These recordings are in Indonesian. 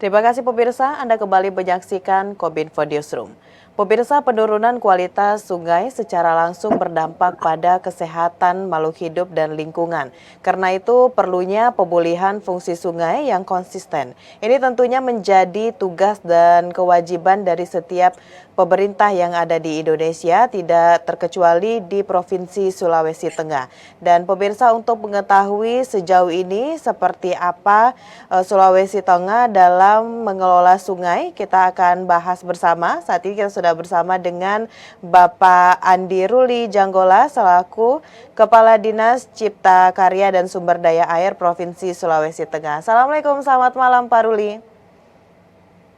Terima kasih pemirsa, Anda kembali menyaksikan Kominfo Newsroom. Pemirsa, penurunan kualitas sungai secara langsung berdampak pada kesehatan makhluk hidup dan lingkungan. Karena itu perlunya pemulihan fungsi sungai yang konsisten. Ini tentunya menjadi tugas dan kewajiban dari setiap pemerintah yang ada di Indonesia, tidak terkecuali di Provinsi Sulawesi Tengah. Dan pemirsa, untuk mengetahui sejauh ini seperti apa Sulawesi Tengah dalam mengelola sungai, kita akan bahas bersama. Saat ini kita sudah bersama dengan Bapak Andi Ruli Janggola selaku Kepala Dinas Cipta Karya dan Sumber Daya Air Provinsi Sulawesi Tengah. Assalamualaikum, selamat malam Pak Ruli.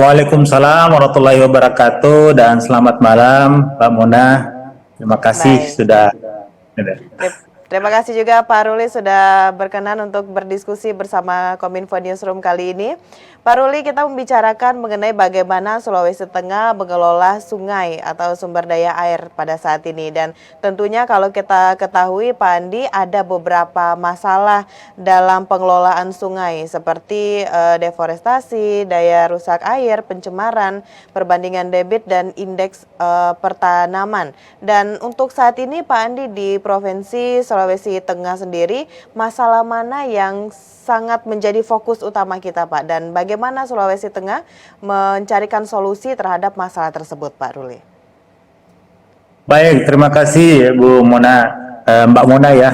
Waalaikumsalam warahmatullahi wabarakatuh dan selamat malam Mbak Mona. Terima kasih Baik. sudah. Terima kasih juga Pak Ruli sudah berkenan untuk berdiskusi bersama Kominfo Newsroom kali ini. Pak Ruli, kita membicarakan mengenai bagaimana Sulawesi Tengah mengelola sungai atau sumber daya air pada saat ini. Dan tentunya kalau kita ketahui Pak Andi, ada beberapa masalah dalam pengelolaan sungai seperti deforestasi, daya rusak air, pencemaran, perbandingan debit dan indeks pertanaman. Dan untuk saat ini Pak Andi di Provinsi Sulawesi Tengah sendiri, masalah mana yang sangat menjadi fokus utama kita Pak, dan bagaimana Sulawesi Tengah mencarikan solusi terhadap masalah tersebut Pak Ruli? Baik, terima kasih Bu Mona, Mbak Mona ya.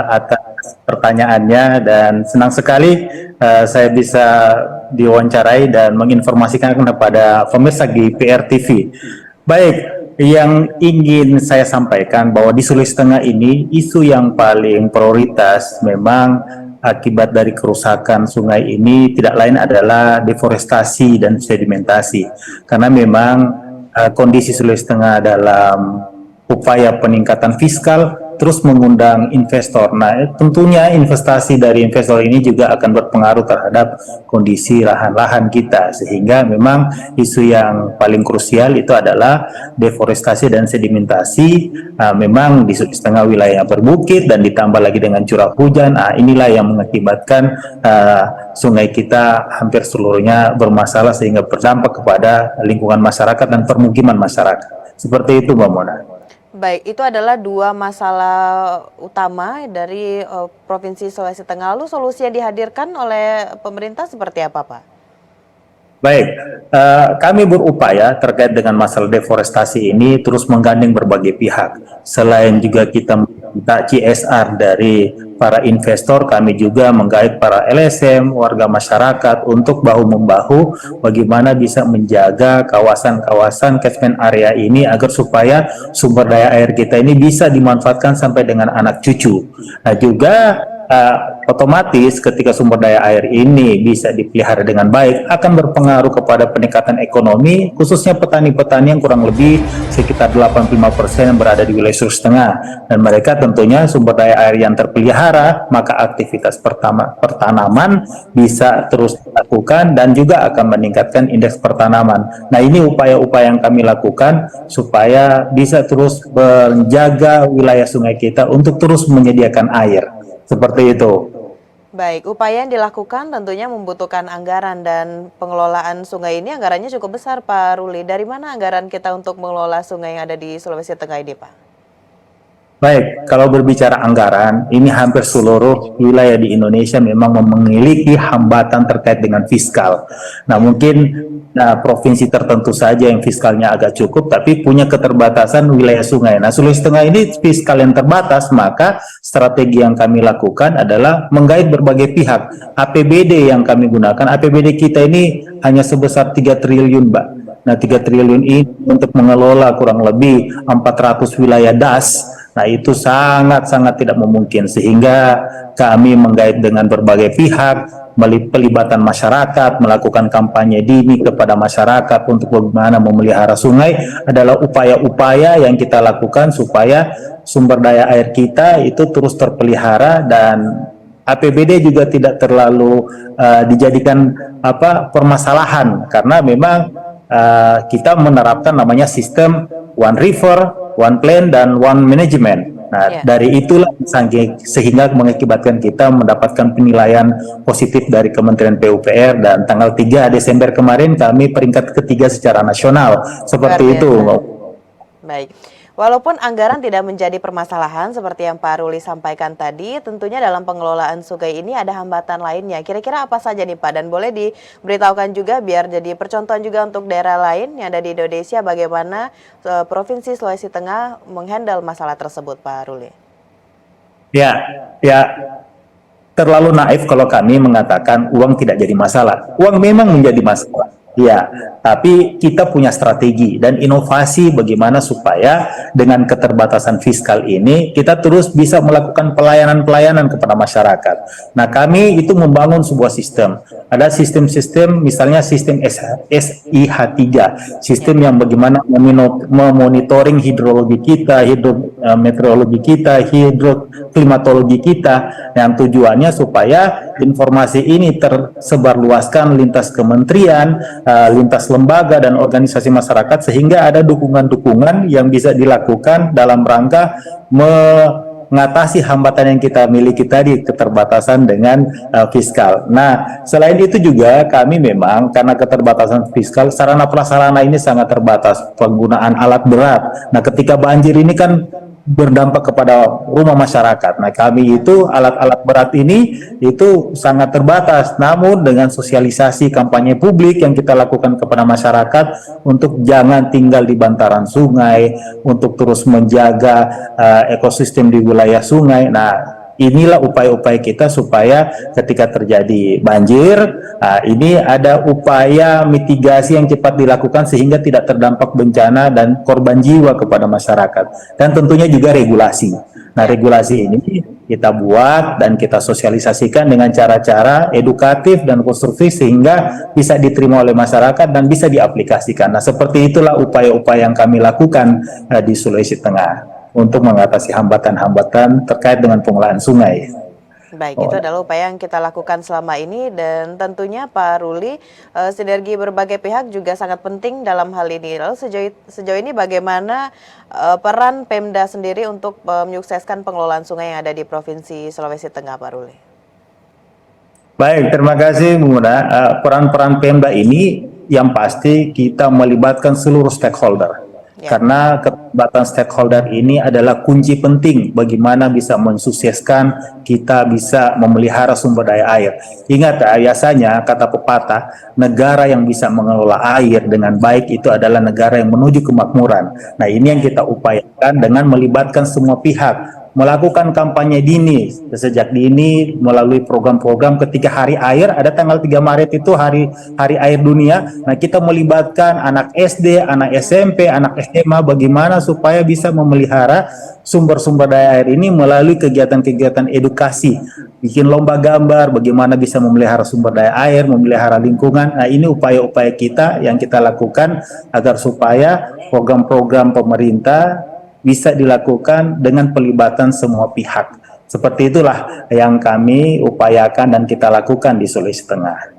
Atas pertanyaannya, dan senang sekali saya bisa diwawancarai dan menginformasikan kepada pemirsa di PRTV. Baik, yang ingin saya sampaikan bahwa di Sulawesi Tengah ini isu yang paling prioritas memang akibat dari kerusakan sungai ini tidak lain adalah deforestasi dan sedimentasi. Karena memang kondisi Sulawesi Tengah dalam upaya peningkatan fiskal terus mengundang investor. Nah, tentunya investasi dari investor ini juga akan berpengaruh terhadap kondisi lahan-lahan kita, sehingga memang isu yang paling krusial itu adalah deforestasi dan sedimentasi. Memang di setengah wilayah berbukit dan ditambah lagi dengan curah hujan, inilah yang mengakibatkan sungai kita hampir seluruhnya bermasalah sehingga berdampak kepada lingkungan masyarakat dan permukiman masyarakat. Seperti itu, Mbak Mona. Baik, itu adalah dua masalah utama dari Provinsi Sulawesi Tengah. Lalu solusi yang dihadirkan oleh pemerintah seperti apa, Pak? Baik, kami berupaya terkait dengan masalah deforestasi ini terus menggandeng berbagai pihak. Selain juga kita minta CSR dari para investor, kami juga menggait para LSM, warga masyarakat untuk bahu-membahu bagaimana bisa menjaga kawasan-kawasan catchment area ini agar supaya sumber daya air kita ini bisa dimanfaatkan sampai dengan anak cucu. Nah, juga otomatis ketika sumber daya air ini bisa dipelihara dengan baik akan berpengaruh kepada peningkatan ekonomi, khususnya petani-petani yang kurang lebih sekitar 85% yang berada di wilayah Sulawesi Tengah, dan mereka tentunya sumber daya air yang terpelihara, maka aktivitas pertanaman bisa terus dilakukan dan juga akan meningkatkan indeks pertanaman. Nah, ini upaya-upaya yang kami lakukan supaya bisa terus menjaga wilayah sungai kita untuk terus menyediakan air. Seperti itu. Baik, upaya yang dilakukan tentunya membutuhkan anggaran, dan pengelolaan sungai ini anggarannya cukup besar Pak Ruli. Dari mana anggaran kita untuk mengelola sungai yang ada di Sulawesi Tengah ini Pak? Baik, kalau berbicara anggaran, ini hampir seluruh wilayah di Indonesia memang memiliki hambatan terkait dengan fiskal. Nah, mungkin provinsi tertentu saja yang fiskalnya agak cukup, tapi punya keterbatasan wilayah sungai. Nah, Sulawesi Tengah ini fiskal yang terbatas, maka strategi yang kami lakukan adalah menggait berbagai pihak. APBD yang kami gunakan, APBD kita ini hanya sebesar 3 triliun, Mbak. Nah, 3 triliun ini untuk mengelola kurang lebih 400 wilayah DAS. Nah, itu sangat-sangat tidak memungkin, sehingga kami menggait dengan berbagai pihak, pelibatan masyarakat, melakukan kampanye dini kepada masyarakat untuk bagaimana memelihara sungai adalah upaya-upaya yang kita lakukan supaya sumber daya air kita itu terus terpelihara, dan APBD juga tidak terlalu dijadikan permasalahan, karena memang kita menerapkan namanya sistem One River, One Plan, dan One Management. Nah, Ya. dari itulah sehingga mengakibatkan kita mendapatkan penilaian positif dari Kementerian PUPR, dan tanggal 3 Desember kemarin kami peringkat ketiga secara nasional. Luar Seperti itu. biasa. Baik. Walaupun anggaran tidak menjadi permasalahan seperti yang Pak Ruli sampaikan tadi, tentunya dalam pengelolaan sungai ini ada hambatan lainnya. Kira-kira apa saja nih Pak? Dan boleh diberitahukan juga biar jadi percontohan juga untuk daerah lain yang ada di Indonesia bagaimana Provinsi Sulawesi Tengah menghandle masalah tersebut Pak Ruli. Ya, ya, terlalu naif kalau kami mengatakan uang tidak jadi masalah. Uang memang menjadi masalah. Ya, tapi kita punya strategi dan inovasi bagaimana supaya dengan keterbatasan fiskal ini kita terus bisa melakukan pelayanan-pelayanan kepada masyarakat. Nah, kami itu membangun sebuah sistem. Ada sistem-sistem, misalnya sistem SIH3, sistem yang bagaimana memonitoring hidrologi kita, hidrometeorologi kita, hidroklimatologi kita, yang tujuannya supaya informasi ini tersebar luaskan lintas kementerian, lintas lembaga dan organisasi masyarakat, sehingga ada dukungan-dukungan yang bisa dilakukan dalam rangka mengatasi hambatan yang kita miliki tadi, keterbatasan dengan fiskal. Nah, selain itu juga kami memang karena keterbatasan fiskal, sarana prasarana ini sangat terbatas, penggunaan alat berat. Nah, ketika banjir ini kan berdampak kepada rumah masyarakat. Nah, kami itu alat-alat berat ini itu sangat terbatas. Namun dengan sosialisasi kampanye publik yang kita lakukan kepada masyarakat untuk jangan tinggal di bantaran sungai, untuk terus menjaga ekosistem di wilayah sungai. Nah, inilah upaya-upaya kita supaya ketika terjadi banjir, ini ada upaya mitigasi yang cepat dilakukan sehingga tidak terdampak bencana dan korban jiwa kepada masyarakat. Dan tentunya juga regulasi. Nah, regulasi ini kita buat dan kita sosialisasikan dengan cara-cara edukatif dan konstruktif sehingga bisa diterima oleh masyarakat dan bisa diaplikasikan. Nah, seperti itulah upaya-upaya yang kami lakukan di Sulawesi Tengah untuk mengatasi hambatan-hambatan terkait dengan pengelolaan sungai. Baik, itu adalah upaya yang kita lakukan selama ini dan tentunya Pak Ruli, sinergi berbagai pihak juga sangat penting dalam hal ini. Lalu sejauh ini bagaimana peran Pemda sendiri untuk menyukseskan pengelolaan sungai yang ada di Provinsi Sulawesi Tengah, Pak Ruli? Baik, terima kasih Bu Muna. Peran-peran Pemda ini yang pasti kita melibatkan seluruh stakeholder. Karena keterlibatan stakeholder ini adalah kunci penting bagaimana bisa mensukseskan kita bisa memelihara sumber daya air. Ingat, biasanya kata pepatah, negara yang bisa mengelola air dengan baik itu adalah negara yang menuju kemakmuran. Nah, ini yang kita upayakan dengan melibatkan semua pihak, melakukan kampanye dini sejak dini melalui program-program. Ketika hari air, ada tanggal 3 Maret itu hari air dunia. Nah, kita melibatkan anak SD, anak SMP, anak SMA bagaimana supaya bisa memelihara sumber-sumber daya air ini melalui kegiatan-kegiatan edukasi, bikin lomba gambar bagaimana bisa memelihara sumber daya air, memelihara lingkungan. Nah, ini upaya-upaya kita yang kita lakukan agar supaya program-program pemerintah bisa dilakukan dengan pelibatan semua pihak. Seperti itulah yang kami upayakan dan kita lakukan di Sulawesi Tengah.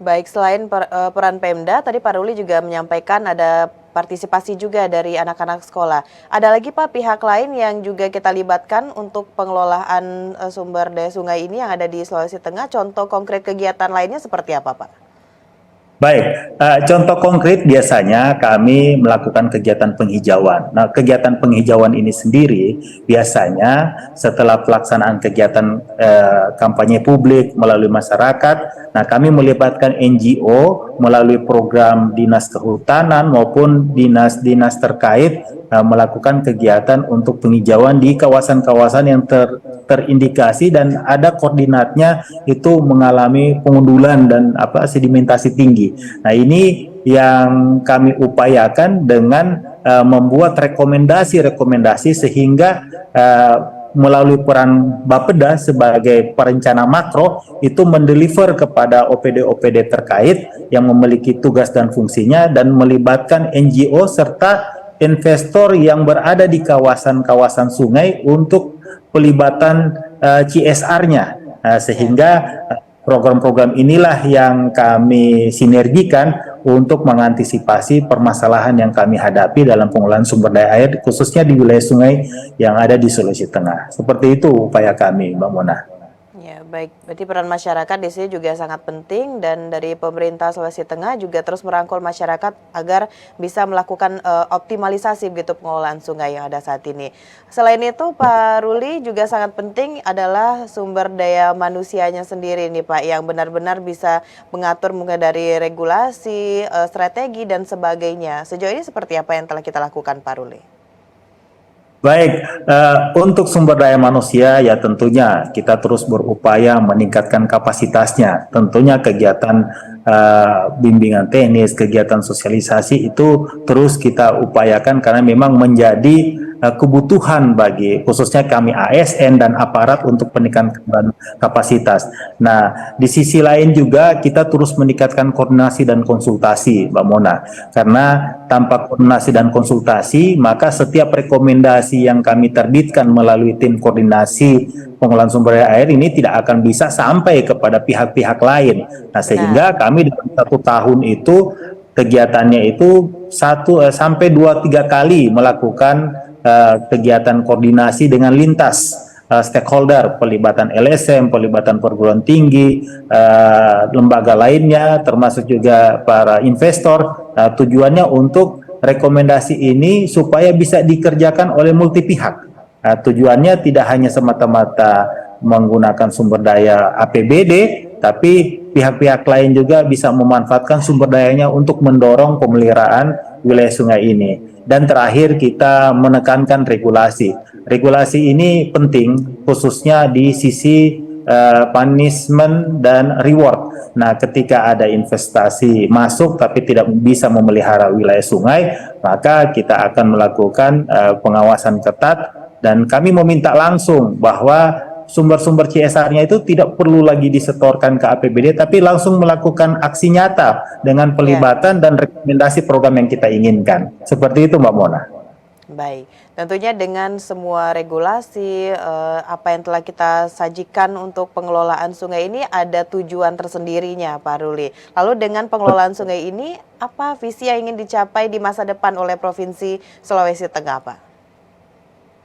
Baik, selain peran Pemda, tadi Pak Ruli juga menyampaikan ada partisipasi juga dari anak-anak sekolah. Ada lagi Pak pihak lain yang juga kita libatkan untuk pengelolaan sumber daya sungai ini yang ada di Sulawesi Tengah. Contoh konkret kegiatan lainnya seperti apa Pak? Baik, contoh konkret biasanya kami melakukan kegiatan penghijauan. Nah, kegiatan penghijauan ini sendiri biasanya setelah pelaksanaan kegiatan kampanye publik melalui masyarakat, nah kami melibatkan NGO melalui program Dinas Kehutanan maupun dinas-dinas terkait melakukan kegiatan untuk penghijauan di kawasan-kawasan yang terindikasi dan ada koordinatnya itu mengalami pengundulan dan sedimentasi tinggi. Nah, ini yang kami upayakan dengan membuat rekomendasi-rekomendasi sehingga melalui peran Bapeda sebagai perencana makro itu mendeliver kepada OPD-OPD terkait yang memiliki tugas dan fungsinya dan melibatkan NGO serta investor yang berada di kawasan-kawasan sungai untuk pelibatan CSR-nya, sehingga program-program inilah yang kami sinergikan untuk mengantisipasi permasalahan yang kami hadapi dalam pengelolaan sumber daya air, khususnya di wilayah sungai yang ada di Sulawesi Tengah. Seperti itu upaya kami, Mbak Mona. Ya, baik. Berarti peran masyarakat di sini juga sangat penting dan dari pemerintah Sulawesi Tengah juga terus merangkul masyarakat agar bisa melakukan optimalisasi begitu pengelolaan sungai yang ada saat ini. Selain itu, Pak Ruli juga sangat penting adalah sumber daya manusianya sendiri nih Pak, yang benar-benar bisa mengatur mulai dari regulasi, strategi dan sebagainya. Sejauh ini seperti apa yang telah kita lakukan, Pak Ruli? Baik, untuk sumber daya manusia ya tentunya kita terus berupaya meningkatkan kapasitasnya. Tentunya kegiatan bimbingan teknis, kegiatan sosialisasi itu terus kita upayakan karena memang menjadi kebutuhan bagi khususnya kami ASN dan aparat untuk peningkatan kapasitas. Nah, di sisi lain juga kita terus meningkatkan koordinasi dan konsultasi, Mbak Mona. Karena tanpa koordinasi dan konsultasi, maka setiap rekomendasi yang kami terbitkan melalui tim koordinasi pengelolaan sumber daya air ini tidak akan bisa sampai kepada pihak-pihak lain. Nah, sehingga kami dalam 1 tahun itu kegiatannya itu 1 sampai 2-3 kali melakukan kegiatan koordinasi dengan lintas stakeholder, pelibatan LSM, pelibatan perguruan tinggi, lembaga lainnya, termasuk juga para investor. Tujuannya untuk rekomendasi ini supaya bisa dikerjakan oleh multi pihak. Tujuannya tidak hanya semata-mata menggunakan sumber daya APBD, tapi pihak-pihak lain juga bisa memanfaatkan sumber dayanya untuk mendorong pemeliharaan wilayah sungai ini. Dan terakhir kita menekankan regulasi. Regulasi ini penting khususnya di sisi punishment dan reward. Nah, ketika ada investasi masuk tapi tidak bisa memelihara wilayah sungai, maka kita akan melakukan pengawasan ketat dan kami meminta langsung bahwa sumber-sumber CSR-nya itu tidak perlu lagi disetorkan ke APBD, tapi langsung melakukan aksi nyata dengan pelibatan dan rekomendasi program yang kita inginkan. Seperti itu, Mbak Mona. Baik, tentunya dengan semua regulasi, apa yang telah kita sajikan untuk pengelolaan sungai ini ada tujuan tersendirinya, Pak Ruli. Lalu dengan pengelolaan sungai ini, apa visi yang ingin dicapai di masa depan oleh Provinsi Sulawesi Tengah, Pak?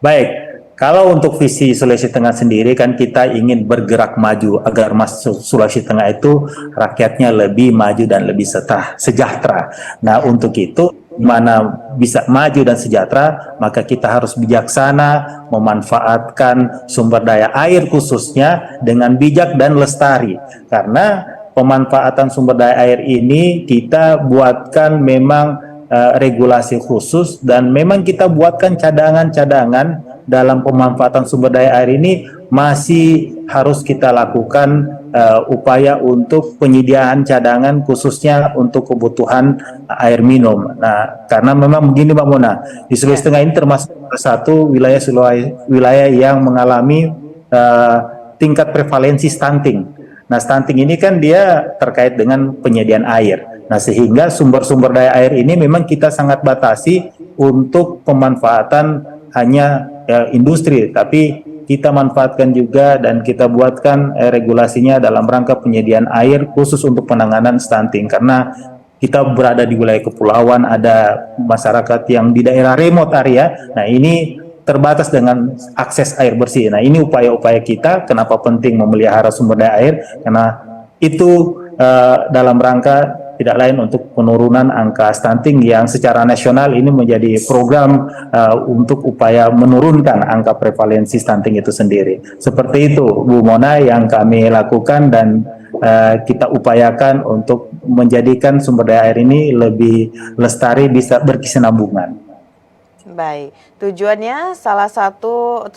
Baik, kalau untuk visi Sulawesi Tengah sendiri kan kita ingin bergerak maju agar Sulawesi Tengah itu rakyatnya lebih maju dan lebih sejahtera. Nah, untuk itu mana bisa maju dan sejahtera, maka kita harus bijaksana memanfaatkan sumber daya air khususnya dengan bijak dan lestari. Karena pemanfaatan sumber daya air ini kita buatkan memang regulasi khusus dan memang kita buatkan cadangan-cadangan dalam pemanfaatan sumber daya air ini masih harus kita lakukan upaya untuk penyediaan cadangan khususnya untuk kebutuhan air minum. Nah, karena memang begini Mbak Mona, di Sulawesi Tengah ini termasuk satu wilayah yang mengalami tingkat prevalensi stunting. Nah, stunting ini kan dia terkait dengan penyediaan air. Nah, sehingga sumber-sumber daya air ini memang kita sangat batasi untuk pemanfaatan hanya industri, tapi kita manfaatkan juga dan kita buatkan regulasinya dalam rangka penyediaan air khusus untuk penanganan stunting. Karena kita berada di wilayah kepulauan, ada masyarakat yang di daerah remote area, nah ini terbatas dengan akses air bersih. Nah, ini upaya-upaya kita, kenapa penting memelihara sumber daya air, karena itu dalam rangka tidak lain untuk penurunan angka stunting yang secara nasional ini menjadi program untuk upaya menurunkan angka prevalensi stunting itu sendiri. Seperti itu Bu Mona yang kami lakukan dan kita upayakan untuk menjadikan sumber daya air ini lebih lestari, bisa berkesinambungan. Baik, tujuannya salah satu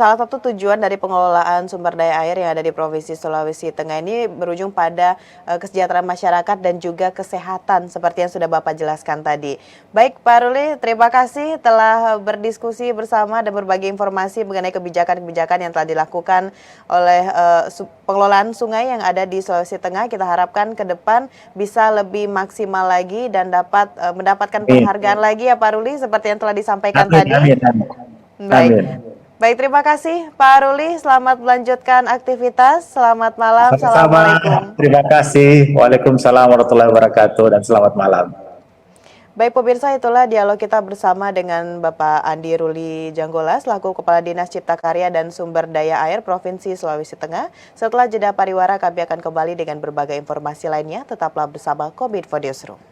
tujuan dari pengelolaan sumber daya air yang ada di Provinsi Sulawesi Tengah ini berujung pada kesejahteraan masyarakat dan juga kesehatan seperti yang sudah Bapak jelaskan tadi. Baik Pak Ruli, terima kasih telah berdiskusi bersama dan berbagi informasi mengenai kebijakan-kebijakan yang telah dilakukan oleh pengelolaan sungai yang ada di Sulawesi Tengah. Kita harapkan ke depan bisa lebih maksimal lagi dan dapat mendapatkan penghargaan lagi ya Pak Ruli seperti yang telah disampaikan tadi. Amin. Baik. Baik, terima kasih Pak Ruli. Selamat melanjutkan aktivitas. Selamat malam. Sama-sama. Assalamualaikum. Terima kasih. Waalaikumsalam warahmatullahi wabarakatuh dan selamat malam. Baik pemirsa, itulah dialog kita bersama dengan Bapak Andi Ruli Janggola selaku Kepala Dinas Cipta Karya dan Sumber Daya Air Provinsi Sulawesi Tengah. Setelah jeda pariwara kami akan kembali dengan berbagai informasi lainnya. Tetaplah bersama Kominfo Newsroom.